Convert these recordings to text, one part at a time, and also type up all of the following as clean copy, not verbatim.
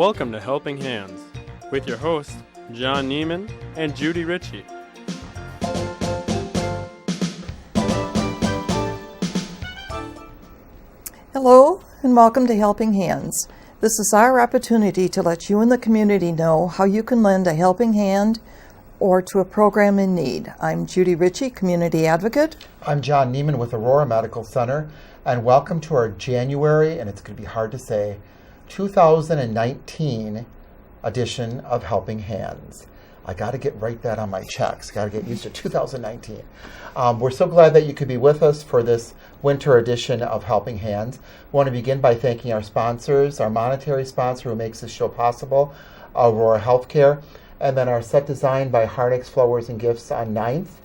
Welcome to Helping Hands with your hosts, John Neiman and Judy Ritchie. Hello and welcome to Helping Hands. This is our opportunity to let you and the community know how you can lend a helping hand or to a program in need. I'm Judy Ritchie, Community Advocate. I'm John Neiman with Aurora Medical Center, and welcome to our January, and it's going to be hard to say, 2019 edition of Helping Hands. I got to write that on my checks. Got to get used to 2019. We're so glad that you could be with us for this winter edition of Helping Hands. We want to begin by thanking our sponsors, our monetary sponsor who makes this show possible, Aurora Healthcare, and then our set design by Hardex Flowers and Gifts on 9th.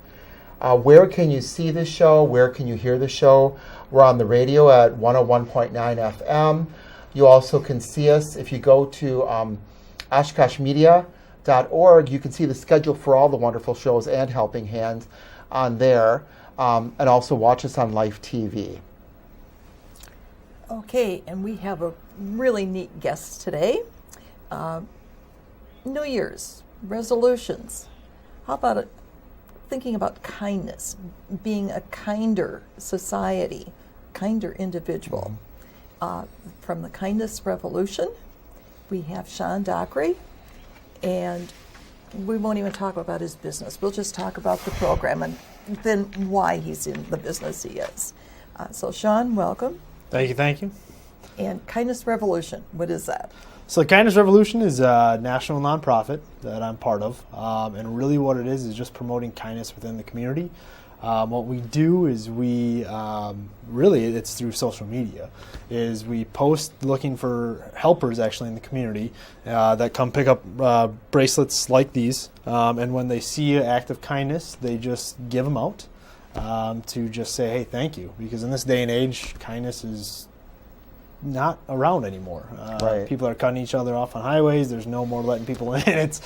Where can you see this show? Where can you hear the show? We're on the radio at 101.9 FM. You also can see us if you go to OshkoshMedia.org. You can see the schedule for all the wonderful shows and Helping Hands on there, and also watch us on Life TV. Okay, and we have a really neat guest today. New Year's resolutions. How about thinking about kindness, being a kinder society, kinder individual? From the Kindness Revolution, we have Sean Dockery, and we won't even talk about his business. We'll just talk about the program and then why he's in the business he is. So Sean, welcome. Thank you. And Kindness Revolution, what is that? So Kindness Revolution is a national nonprofit that I'm part of, and really what it is just promoting kindness within the community. What we do is really it's through social media, is we post looking for helpers actually in the community that come pick up bracelets like these, and when they see an act of kindness, they just give them out to just say, hey, thank you, because in this day and age, kindness is not around anymore. Right. People are cutting each other off on highways. There's no more letting people in. It's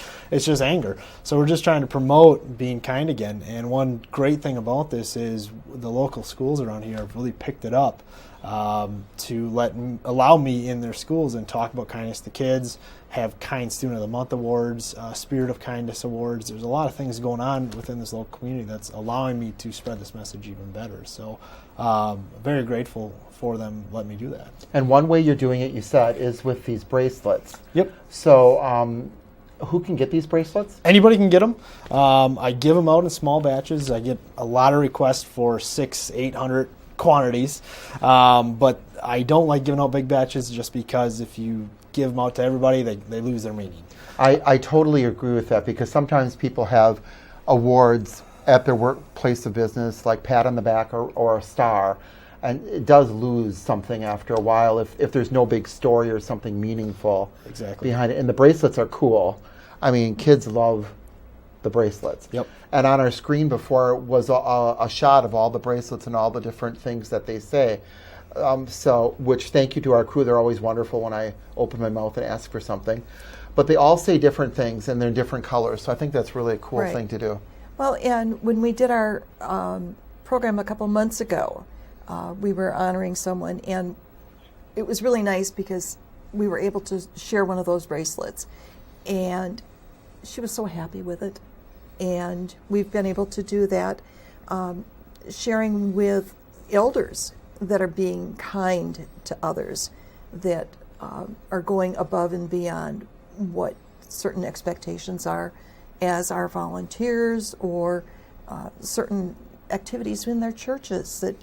just anger. So we're just trying to promote being kind again. And one great thing about this is the local schools around here have really picked it up to allow me in their schools and talk about kindness to kids, have Kind Student of the Month awards, Spirit of Kindness awards. There's a lot of things going on within this local community that's allowing me to spread this message even better. So very grateful for them letting me do that. And one way you're doing it, you said, is with these bracelets. Yep. So who can get these bracelets? Anybody can get them. I give them out in small batches. I get a lot of requests for 600-800 quantities, but I don't like giving out big batches just because if you give them out to everybody, they lose their meaning. I totally agree with that, because sometimes people have awards at their workplace of business, like pat on the back or a star, and it does lose something after a while if there's no big story or something meaningful behind it. And the bracelets are cool. I mean, kids love the bracelets. Yep. And on our screen before was a shot of all the bracelets and all the different things that they say. Which thank you to our crew. They're always wonderful when I open my mouth and ask for something. But they all say different things, and they're in different colors. So I think that's really a cool thing to do. Well, and when we did our program a couple months ago, we were honoring someone, and it was really nice because we were able to share one of those bracelets, and she was so happy with it. And we've been able to do that, sharing with elders that are being kind to others, that are going above and beyond what certain expectations are as our volunteers, or certain activities in their churches that,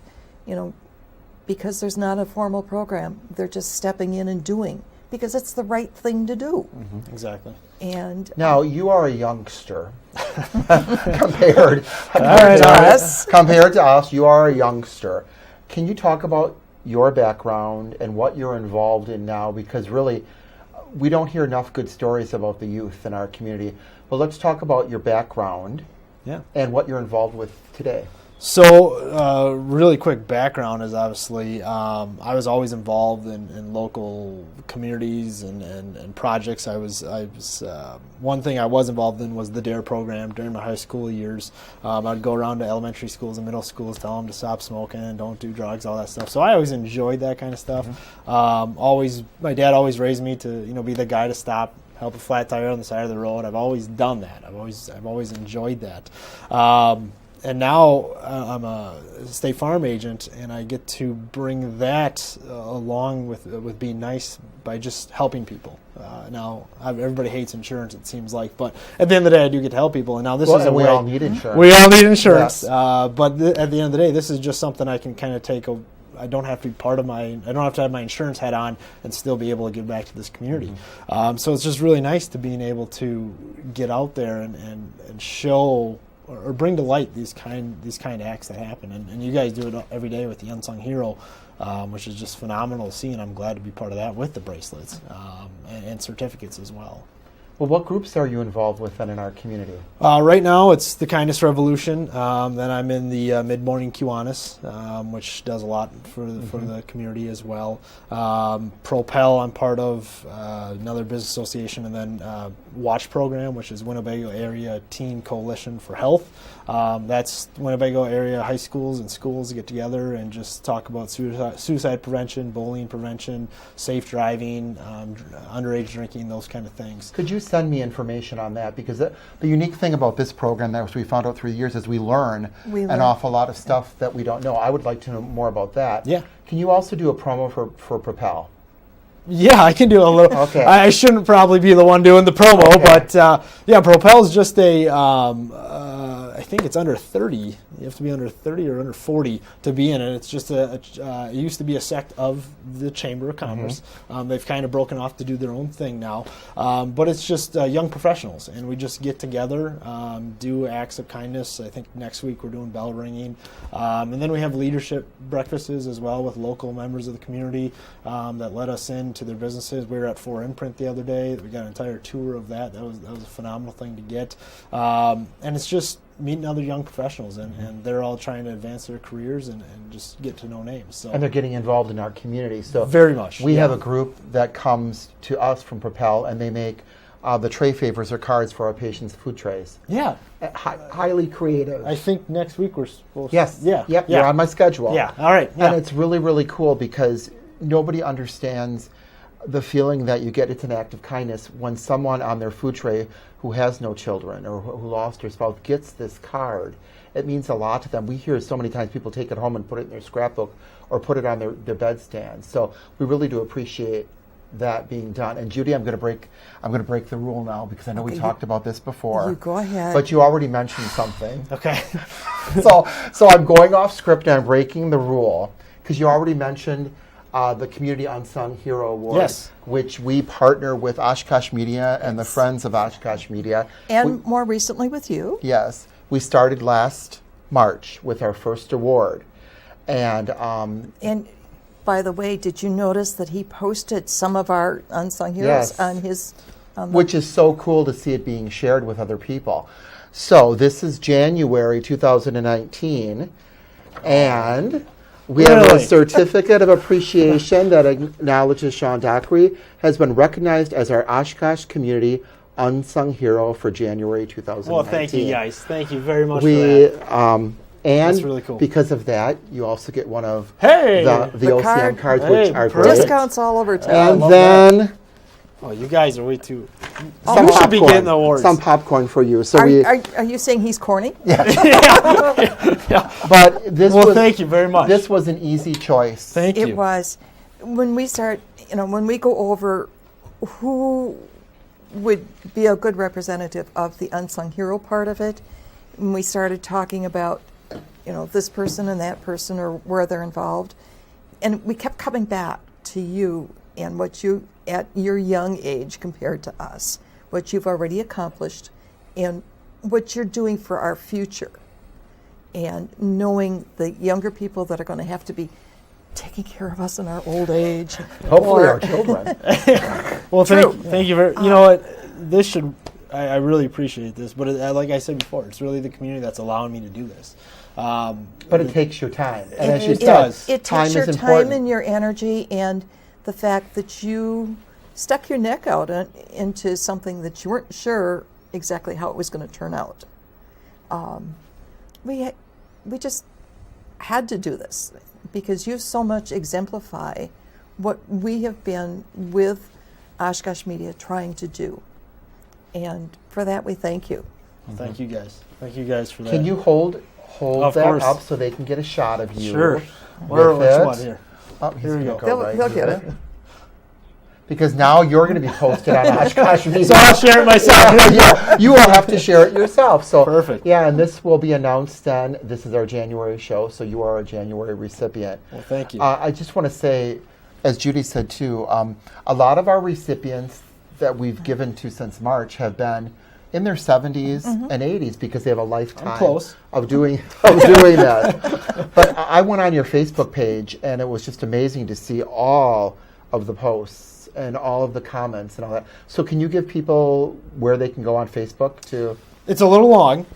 because there's not a formal program, they're just stepping in and doing because it's the right thing to do. Mm-hmm. Exactly. And now you are a youngster compared to us. You are a youngster. Can you talk about your background and what you're involved in now? Because really, we don't hear enough good stories about the youth in our community. But let's talk about your background and what you're involved with today. So, really quick background is obviously I was always involved in local communities and projects. I was one thing I was involved in was the DARE program during my high school years. I'd go around to elementary schools and middle schools, tell them to stop smoking, don't do drugs, all that stuff. So I always enjoyed that kind of stuff. My dad always raised me to be the guy to stop, help a flat tire on the side of the road. I've always done that. I've always enjoyed that. And now I'm a State Farm agent, and I get to bring that along with being nice by just helping people. Now, everybody hates insurance, it seems like, but at the end of the day, I do get to help people. And now this is a we way. all need insurance. We all need insurance. Yes. But at the end of the day, this is just something I can kind of take a. I don't have to be I don't have to have my insurance hat on and still be able to give back to this community. So it's just really nice to being able to get out there and show or bring to light these kind acts that happen. And you guys do it every day with the Unsung Hero, which is just phenomenal to see, and I'm glad to be part of that with the bracelets and certificates as well. Well, what groups are you involved with then in our community? Right now, it's the Kindness Revolution. Then I'm in the Mid-Morning Kiwanis, which does a lot for the community as well. Propel, I'm part of another business association, and then Watch Program, which is Winnebago Area Teen Coalition for Health. That's Winnebago area high schools and schools get together and just talk about suicide prevention, bullying prevention, safe driving, underage drinking, those kind of things. Could you send me information on that? Because the unique thing about this program that we found out through the years is we learn an awful lot of stuff that we don't know. I would like to know more about that. Yeah. Can you also do a promo for Propel? Yeah, I can do a little. Okay. I shouldn't probably be the one doing the promo, Okay. but Propel's just a. I think it's under 30. You have to be under 30 or under 40 to be in it. It's just it used to be a sect of the Chamber of Commerce. They've kind of broken off to do their own thing now. But it's just young professionals, and we just get together, do acts of kindness. I think next week we're doing bell ringing. And then we have leadership breakfasts as well with local members of the community that let us into their businesses. We were at 4 Imprint the other day. We got an entire tour of that. That was a phenomenal thing to get. And it's just meeting other young professionals, and they're all trying to advance their careers and just get to know names. So And they're getting involved in our community. So very much. We have a group that comes to us from Propel, and they make the tray favors or cards for our patients' food trays. Yeah. Highly creative. I think next week we're supposed Yes. to. Yeah. Yep. Yeah. You're on my schedule. Yeah. All right. Yeah. And it's really, really cool because nobody understands the feeling that you get. It's an act of kindness when someone on their food tray who has no children or who lost their spouse gets this card. It means a lot to them. We hear so many times people take it home and put it in their scrapbook or put it on their bedstand. So we really do appreciate that being done. And Judy, I'm going to break the rule now because I know we talked about this before. You go ahead. But you already mentioned something. Okay. So I'm going off script and I'm breaking the rule because you already mentioned the Community Unsung Hero Award, Yes. which we partner with Oshkosh Media and the Friends of Oshkosh Media. And more recently with you. Yes. We started last March with our first award. And And by the way, did you notice that he posted some of our unsung heroes Yes. on his? which is so cool to see it being shared with other people. So this is January 2019, and we have a Really? certificate of appreciation that acknowledges Sean Dockery has been recognized as our Oshkosh Community Unsung Hero for January 2019. Well, thank you guys. Thank you very much for We that. and That's really cool. because of that, you also get one of Hey! the OCM card. cards, Hey, which are perfect. great. Discounts all over town. And love then Oh, you guys are way too. some you should be popcorn. getting the awards. Some popcorn for you. So Are you saying he's corny? but this Well, was, thank you very much. This was an easy choice. Thank you. It was. When we start, when we go over who would be a good representative of the unsung hero part of it, when we started talking about, this person and that person or where they're involved, and we kept coming back to you and what you, at your young age compared to us, what you've already accomplished and what you're doing for our future. And knowing the younger people that are going to have to be taking care of us in our old age. Hopefully or- our children. Well, thank you very. You know what? This should. I really appreciate this, but like I said before, it's really the community that's allowing me to do this. But it takes your time. And as you It said, does. It time takes your is time important. and your energy and the fact that you stuck your neck out into something that you weren't sure exactly how it was going to turn out. We just had to do this because you so much exemplify what we have been with Oshkosh Media trying to do. And for that, we thank you. Thank you guys. Thank you guys for that. Can you hold Of that course. up so they can get a shot of you? Sure. with Which it? one here? Oh, he's Here we gonna go. go right They'll here. get it. Because now you're going to be posted on Oshkosh Media. So I'll share it myself. Yeah, you will have to share it yourself. So Perfect. Yeah, and this will be announced then. This is our January show, so you are a January recipient. Well, thank you. I just want to say, as Judy said too, a lot of our recipients that we've given to since March have been in their 70s and 80s because they have a lifetime close. of doing that. But I went on your Facebook page, and it was just amazing to see all of the posts and all of the comments and all that. So can you give people where they can go on Facebook to? It's a little long,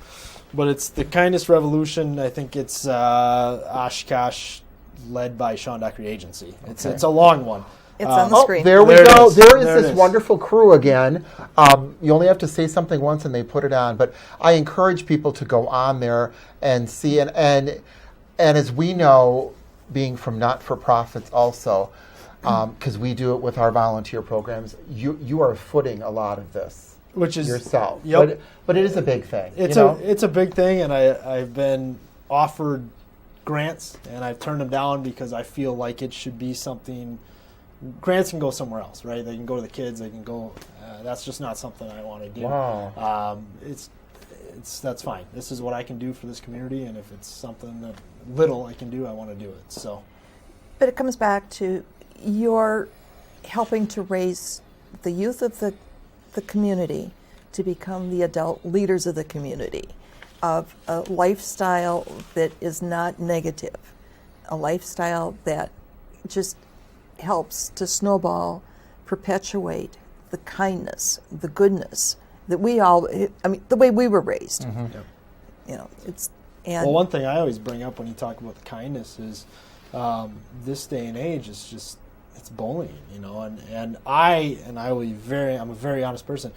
but it's the Kindness Revolution. I think it's Oshkosh, led by Sean Dockery Agency. It's a long one. It's on the Oh, screen. there we There it go. is. There is There it this is. wonderful crew again. You only have to say something once and they put it on. But I encourage people to go on there and see. And as we know, being from not-for-profits also, because we do it with our volunteer programs, you are footing a lot of this Which is yourself. Yep. But it is a big thing. It's you know? it's a big thing, and I've been offered grants, and I've turned them down because I feel like it should be something. Grants can go somewhere else, right? They can go to the kids. They can go. That's just not something I want to do. Wow. That's fine. This is what I can do for this community, and if it's something that little I can do, I want to do it. So. But it comes back to you're helping to raise the youth of the community to become the adult leaders of the community, of a lifestyle that is not negative, a lifestyle that just helps to snowball, perpetuate the kindness, the goodness that we all, I mean, the way we were raised. Yep. You know, it's, and Well, one thing I always bring up when you talk about the kindness is this day and age is just it's bullying, you know, and I will be I'm a very honest person.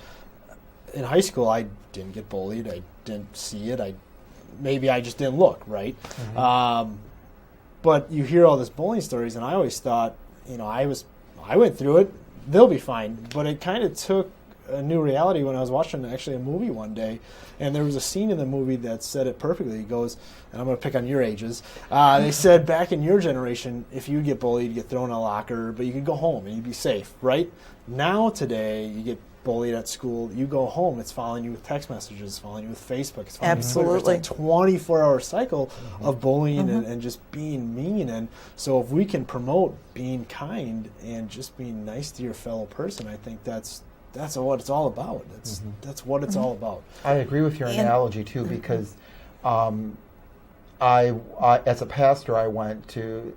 In high school, I didn't get bullied. I didn't see it. Maybe I just didn't look right. But you hear all this bullying stories, and I always thought, you know, I went through it. They'll be fine. But it kind of took a new reality when I was watching actually a movie one day, and there was a scene in the movie that said it perfectly. It goes, and I'm going to pick on your ages. They said back in your generation, if you get bullied, you get thrown in a locker, but you could go home and you'd be safe, right? Now today, you get bullied at school, you go home, it's following you with text messages, it's following you with Facebook, it's following Absolutely. you with Twitter. It's a 24-hour cycle of bullying and just being mean. And so if we can promote being kind and just being nice to your fellow person, I think that's what it's all about. That's what it's all about. I agree with your And- analogy too, because I as a pastor, I went to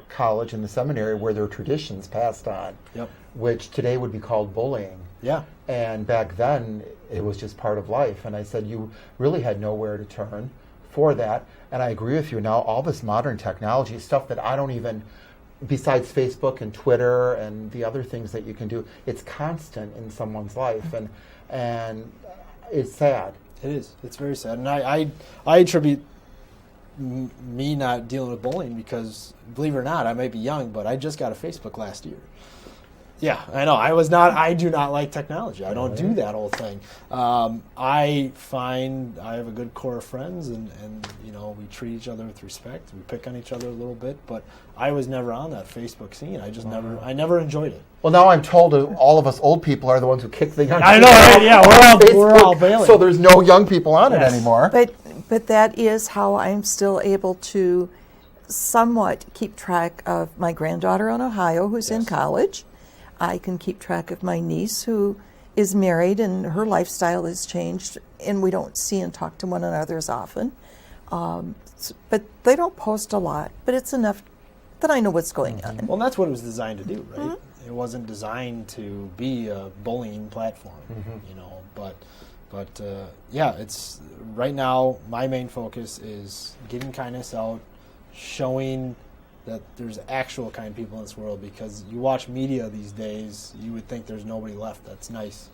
college and the seminary where there were traditions passed on, Yep. which today would be called bullying. Yeah. And back then, it was just part of life. And I said, you really had nowhere to turn for that. And I agree with you. Now, all this modern technology, stuff that I don't even, besides Facebook and Twitter and the other things that you can do, it's constant in someone's life. And it's sad. It is. It's very sad. And I attribute me not dealing with bullying because, believe it or not, I may be young, but I just got a Facebook last year. Yeah, I know. I do not like technology. I don't do that whole thing. I find I have a good core of friends, and you know, we treat each other with respect. We pick on each other a little bit, but I was never on that Facebook scene. I never enjoyed it. Well, now I'm told all of us old people are the ones who kick the young I people know, off right? Yeah, we're all Facebook, bailing. So there's no young people on it Yes. anymore. But that is how I'm still able to somewhat keep track of my granddaughter in Ohio who's in college. I can keep track of my niece who is married and her lifestyle has changed and we don't see and talk to one another as often. But they don't post a lot, but it's enough that I know what's going on. Well, that's what it was designed to do, right? It wasn't designed to be a bullying platform, you know. But yeah, it's right now my main focus is getting kindness out, showing that there's actual kind people in this world, because you watch media these days, you would think there's nobody left that's nice.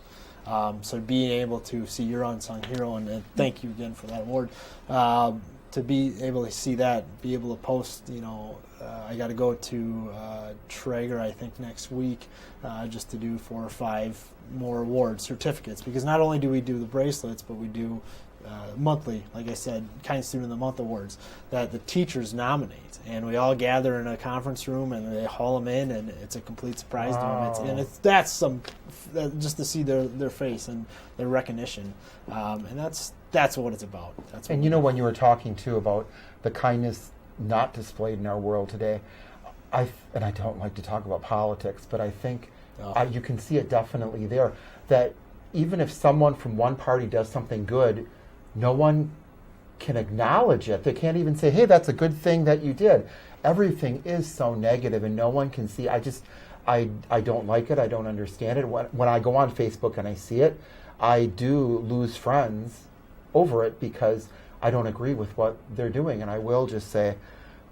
So being able to see your unsung hero, and thank you again for that award, to be able to see that, be able to post, I got to go to Traeger, I think, next week, just to do 4 or 5 more award certificates, because not only do we do the bracelets, but we do monthly, like I said, Kind Student of the Month awards that the teachers nominate, and we all gather in a conference room and they haul them in, and it's a complete surprise to them. Just to see their face and their recognition, and that's what it's about. And when you were talking too about the kindness not displayed in our world today, I don't like to talk about politics, but I think you can see it definitely there, that even if someone from one party does something good, no one can acknowledge it. They can't even say, hey, that's a good thing that you did. Everything is so negative, and no one can see. I don't like it. I don't understand it. When I go on Facebook and I see it, I do lose friends over it because I don't agree with what they're doing. And I will just say,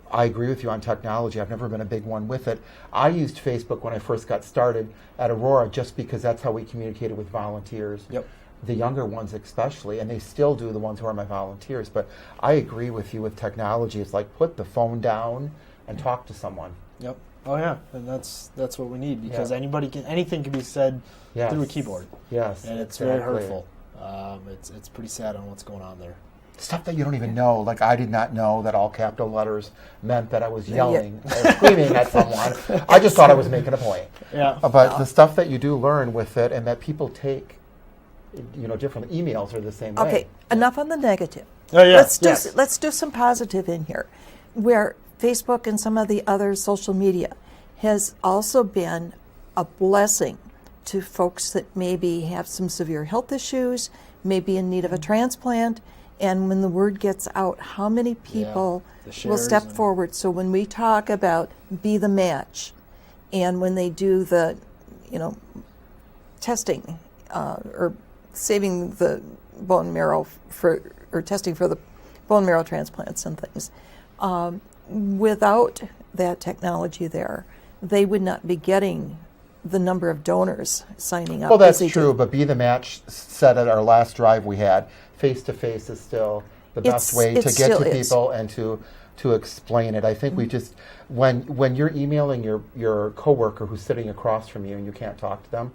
I agree with you on technology. I've never been a big one with it. I used Facebook when I first got started at Aurora just because that's how we communicated with volunteers. Yep. The younger ones especially, and they still do, the ones who are my volunteers. But I agree with you with technology. It's like put the phone down and talk to someone. Yep. Oh yeah, and that's what we need, because anything can be said through a keyboard. Yes. And it's very hurtful. It's pretty sad on what's going on there. Stuff that you don't even know. Like, I did not know that all capital letters meant that I was yelling or screaming at someone. I just thought I was making a point. Yeah. But the stuff that you do learn with it, and that people take, different emails are the same way. Okay, enough on the negative. Oh yeah. Let's do some positive in here, where Facebook and some of the other social media has also been a blessing to folks that maybe have some severe health issues, maybe in need of a transplant. And when the word gets out, how many people will step forward? So when we talk about Be the Match, and when they do the, testing or saving the bone marrow or testing for the bone marrow transplants and things, without that technology there, they would not be getting the number of donors signing up. Well, that's true, but Be the Match said at our last drive we had, face-to-face is still the best way to get to people and to explain it. I think we just, when you're emailing your coworker who's sitting across from you and you can't talk to them,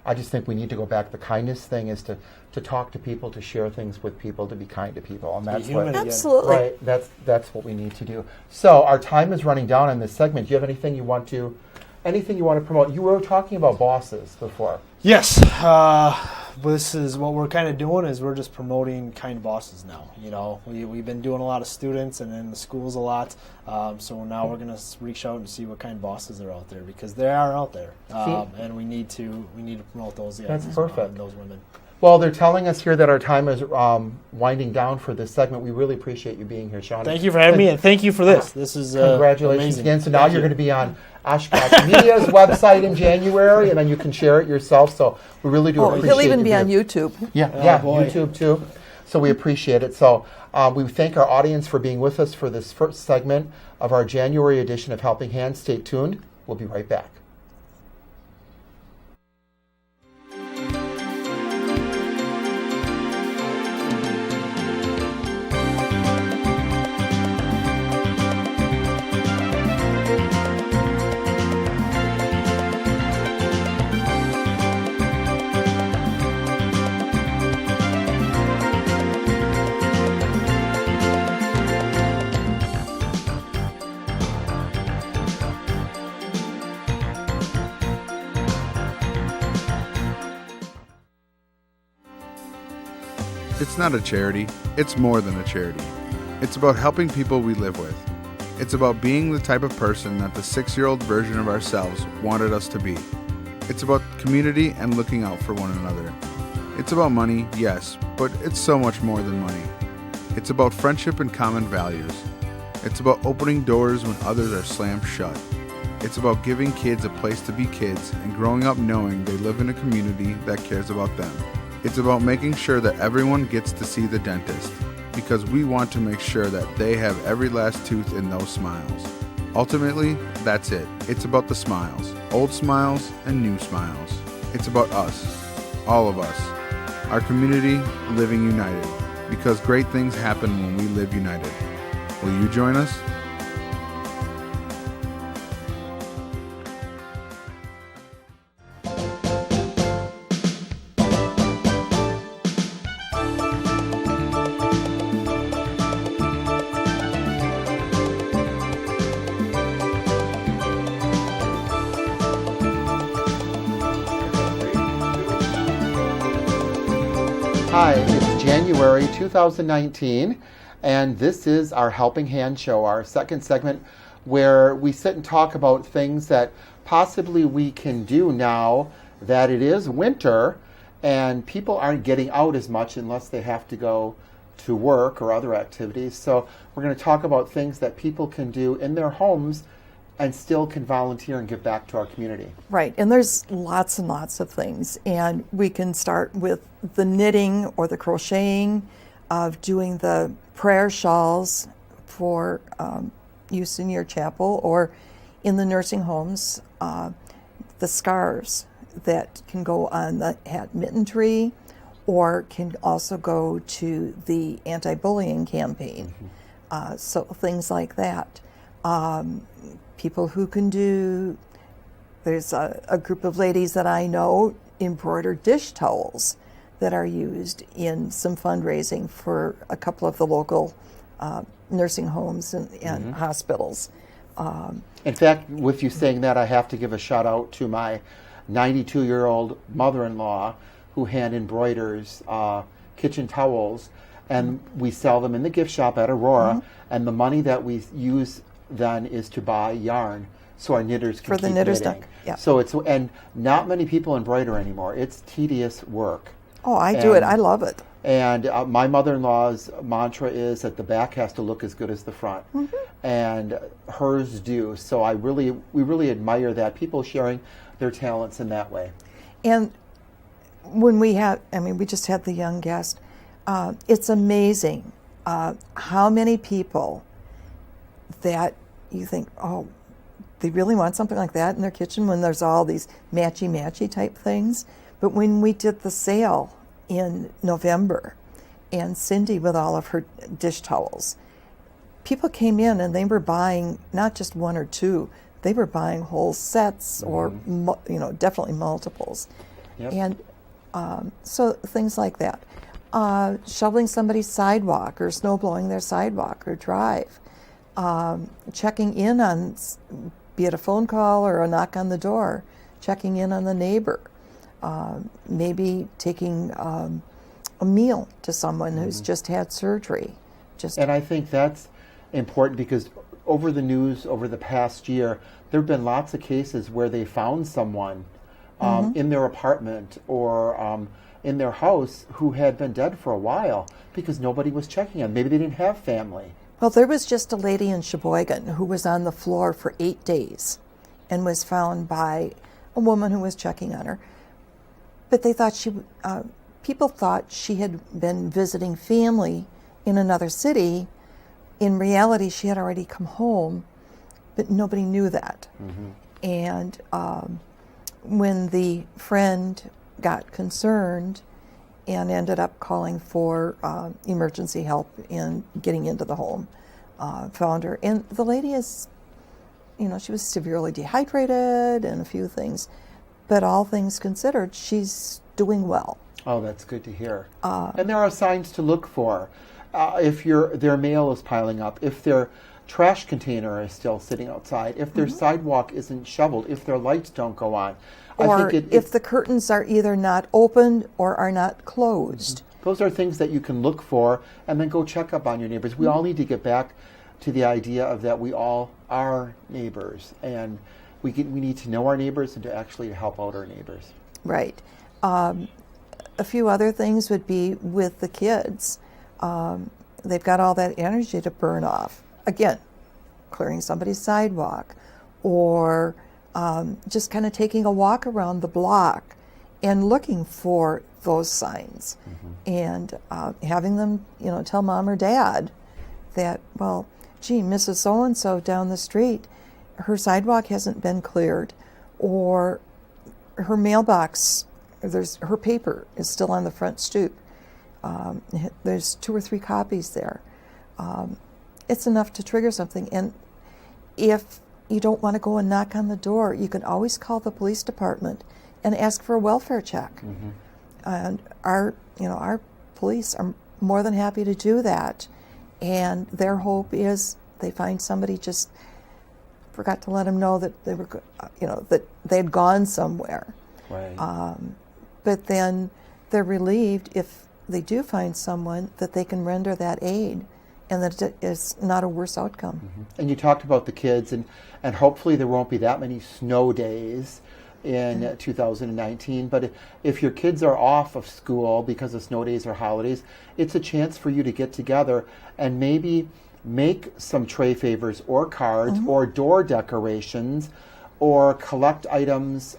I just think we need to go back. The kindness thing is to talk to people, to share things with people, to be kind to people, and that's what absolutely right. That's what we need to do. So our time is running down in this segment. Do you have anything you want to promote? You were talking about bosses before. Yes. This is what we're kind of doing, is we're just promoting kind bosses now. We've been doing a lot of students and in the schools a lot. So now we're going to reach out and see what kind of bosses are out there, because they are out there, and we need to promote those guys. That's perfect. And those women. Well, they're telling us here that our time is winding down for this segment. We really appreciate you being here, Sean. Thank you for having me, and thank you for this. This is congratulations amazing. Again. So now you're going to be on Oshkosh Media's website in January, and then you can share it yourself. So we really do appreciate it. He'll even be on YouTube. Yeah, YouTube too. So we appreciate it. So we thank our audience for being with us for this first segment of our January edition of Helping Hands. Stay tuned. We'll be right back. It's not a charity, it's more than a charity. It's about helping people we live with. It's about being the type of person that the 6-year-old version of ourselves wanted us to be. It's about community and looking out for one another. It's about money, yes, but it's so much more than money. It's about friendship and common values. It's about opening doors when others are slammed shut. It's about giving kids a place to be kids and growing up knowing they live in a community that cares about them. It's about making sure that everyone gets to see the dentist, because we want to make sure that they have every last tooth in those smiles. Ultimately, that's it. It's about the smiles, old smiles and new smiles. It's about us, all of us, our community living united, because great things happen when we live united. Will you join us? Hi, it's January 2019, and this is our Helping Hand Show, our second segment where we sit and talk about things that possibly we can do now that it is winter and people aren't getting out as much unless they have to go to work or other activities. So we're going to talk about things that people can do in their homes and still can volunteer and give back to our community. Right, and there's lots and lots of things, and we can start with the knitting or the crocheting, of doing the prayer shawls for use in your chapel or in the nursing homes, the scarves that can go on the hat mitten tree or can also go to the anti-bullying campaign. So things like that. People who can do, there's a group of ladies that I know embroider dish towels that are used in some fundraising for a couple of the local nursing homes and hospitals. In fact, with you saying that, I have to give a shout out to my 92-year-old mother-in-law who hand embroiders kitchen towels, and we sell them in the gift shop at Aurora, and the money that we use then is to buy yarn so our knitters can For the keep knitters knitting. yeah. So it's, and not many people embroider anymore. It's tedious work. Oh, I do it. I love it. And my mother-in-law's mantra is that the back has to look as good as the front, and hers do. So we really admire that, people sharing their talents in that way. And when we just had the young guest, it's amazing how many people that you think, oh, they really want something like that in their kitchen when there's all these matchy-matchy type things. But when we did the sale in November, and Cindy with all of her dish towels, people came in and they were buying not just one or two, they were buying whole sets or definitely multiples. Yep. And so things like that. Shoveling somebody's sidewalk or snow blowing their sidewalk or drive. Checking in on, be it a phone call or a knock on the door, checking in on the neighbor. Maybe taking a meal to someone who's just had surgery. And I think that's important because over the news over the past year, there have been lots of cases where they found someone in their apartment or in their house who had been dead for a while because nobody was checking on them. Maybe they didn't have family. Well, there was just a lady in Sheboygan who was on the floor for 8 days and was found by a woman who was checking on her. But they thought people thought she had been visiting family in another city. In reality, she had already come home, but nobody knew that. And when the friend got concerned and ended up calling for emergency help in getting into the home, found her. And the lady is, she was severely dehydrated and a few things. But all things considered, she's doing well. Oh, that's good to hear. And there are signs to look for. If their mail is piling up, if their trash container is still sitting outside, if their sidewalk isn't shoveled, if their lights don't go on. Or if the curtains are either not opened or are not closed. Those are things that you can look for and then go check up on your neighbors. We all need to get back to the idea of that we all are neighbors, and we need to know our neighbors and to actually help out our neighbors. Right. A few other things would be with the kids. They've got all that energy to burn off. Again, clearing somebody's sidewalk or just kind of taking a walk around the block and looking for those signs, and having them, tell mom or dad that, well, gee, Mrs. So-and-so down the street, her sidewalk hasn't been cleared, or her mailbox, her paper is still on the front stoop. There's 2 or 3 copies there. It's enough to trigger something. And if you don't want to go and knock on the door, you can always call the police department and ask for a welfare check. And our police are more than happy to do that. And their hope is they find somebody just forgot to let them know that they were, that they'd gone somewhere. Right. But then they're relieved if they do find someone that they can render that aid, and that it is not a worse outcome. And you talked about the kids, and hopefully there won't be that many snow days in 2019. But if your kids are off of school because of snow days or holidays, it's a chance for you to get together and maybe make some tray favors or cards or door decorations or collect items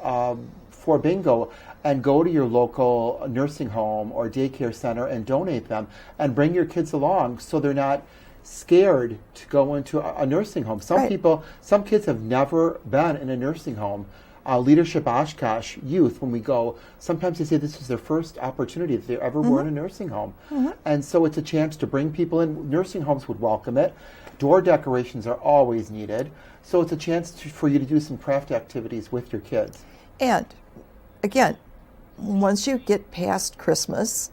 for bingo, and go to your local nursing home or daycare center and donate them, and bring your kids along so they're not scared to go into a nursing home. Some kids have never been in a nursing home. Leadership Oshkosh youth, when we go, sometimes they say this is their first opportunity that they ever were in a nursing home. And so it's a chance to bring people in. Nursing homes would welcome it. Door decorations are always needed. So it's a chance for you to do some craft activities with your kids. And again, once you get past Christmas,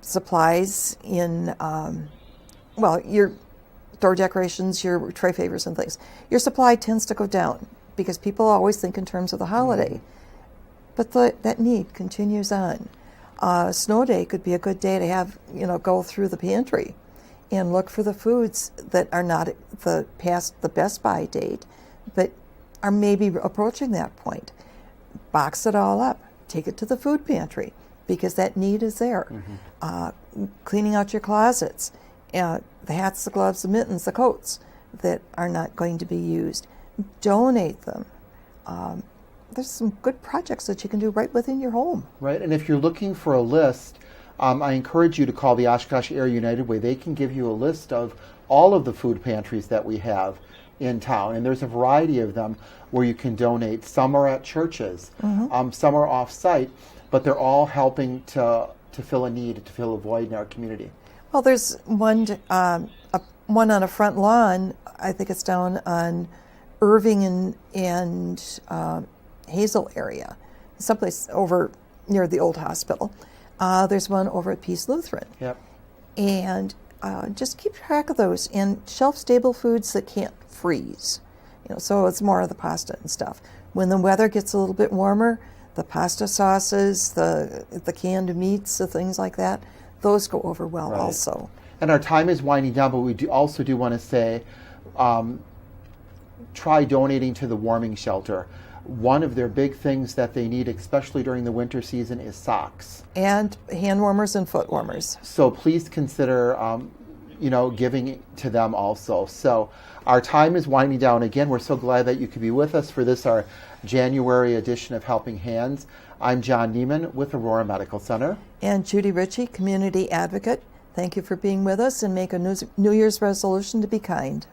supplies in, your door decorations, your tray favors and things, your supply tends to go down because people always think in terms of the holiday. But that need continues on. Snow day could be a good day to have, go through the pantry and look for the foods that are not past the best by date, but are maybe approaching that point. Box it all up, take it to the food pantry because that need is there. Cleaning out your closets, the hats, the gloves, the mittens, the coats that are not going to be used. Donate them. There's some good projects that you can do right within your home. Right, and if you're looking for a list, I encourage you to call the Oshkosh Area United Way. They can give you a list of all of the food pantries that we have in town, and there's a variety of them where you can donate. Some are at churches, some are off-site, but they're all helping to fill a need, to fill a void in our community. Well, there's one on a front lawn. I think it's down on Irving and Hazel area, someplace over near the old hospital. There's one over at Peace Lutheran. Yep. And just keep track of those, and shelf-stable foods that can't freeze. So it's more of the pasta and stuff. When the weather gets a little bit warmer, the pasta sauces, the canned meats, the things like that, those go over well also. And our time is winding down, but we also do want to say, try donating to the warming shelter. One of their big things that they need, especially during the winter season, is socks. And hand warmers and foot warmers. So please consider, giving to them also. So our time is winding down again. We're so glad that you could be with us for this, our January edition of Helping Hands. I'm John Neiman with Aurora Medical Center. And Judy Ritchie, Community Advocate. Thank you for being with us, and make a New Year's resolution to be kind.